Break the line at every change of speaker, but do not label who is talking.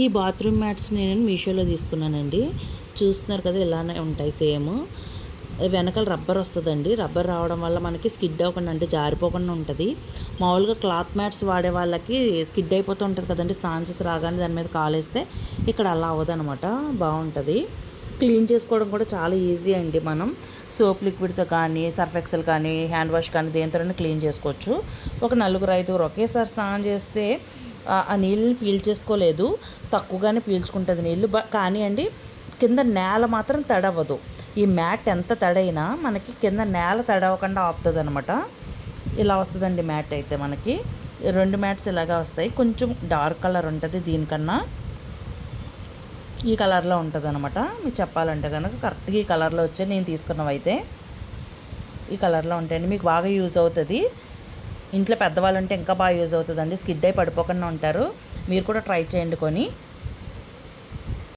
ఈ bathroom mats నేను మీషోలో తీసుకున్నానండి. చూస్తున్నారు కదా ఇలానే ఉంటాయి సేమ్. వెనకాల రబ్బర్ వస్తుందండి. రబ్బర్ రావడం వల్ల మనకి స్కిడ్ అవ్వకుండా అంటే జారిపోకుండా ఉంటుంది. మామూలుగా క్లాత్ మ్యాట్స్ వాడే వాళ్ళకి స్కిడ్ అయిపోతూ ఉంటుంది కదండి. స్నానం చేసి రాగానే దాని మీద కాలేస్తే ఇక్కడ అలా అవ్వదనమాట. బాగుంటుంది. క్లీన్ చేసుకోవడం కూడా చాలా ఈజీ అండి. మనం సోప్ లిక్విడ్తో కానీ సర్ఫ్ ఎక్సెల్ కానీ హ్యాండ్ వాష్ కానీ దేనితోనైనా క్లీన్ చేసుకోవచ్చు. ఒక నలుగురు ఐదుగురు ఒకేసారి స్నానం చేస్తే ఆ నీళ్ళని పీల్చేసుకోలేదు, తక్కువగానే పీల్చుకుంటుంది నీళ్ళు. కానీ అండి కింద నేల మాత్రం తడవదు. ఈ మ్యాట్ ఎంత తడైనా మనకి కింద నేల తడవకుండా ఆపుతుంది అనమాట. ఇలా వస్తుందండి మ్యాట్ అయితే మనకి. 2 మ్యాట్స్ ఇలాగా వస్తాయి. కొంచెం డార్క్ కలర్ ఉంటుంది దీనికన్నా. ఈ కలర్లో ఉంటుంది అనమాట. మీకు చెప్పాలంటే కనుక కరెక్ట్గా ఈ కలర్లో వచ్చాయి నేను తీసుకున్నవి అయితే. ఈ కలర్లో ఉంటాయండి. మీకు బాగా యూజ్ అవుతుంది. ఇంట్లో పెద్దవాళ్ళు ఉంటే ఇంకా బాగా యూజ్ అవుతుందండి. స్కిడ్ అయి పడిపోకుండా ఉంటారు. మీరు కూడా ట్రై చేయండి కొని.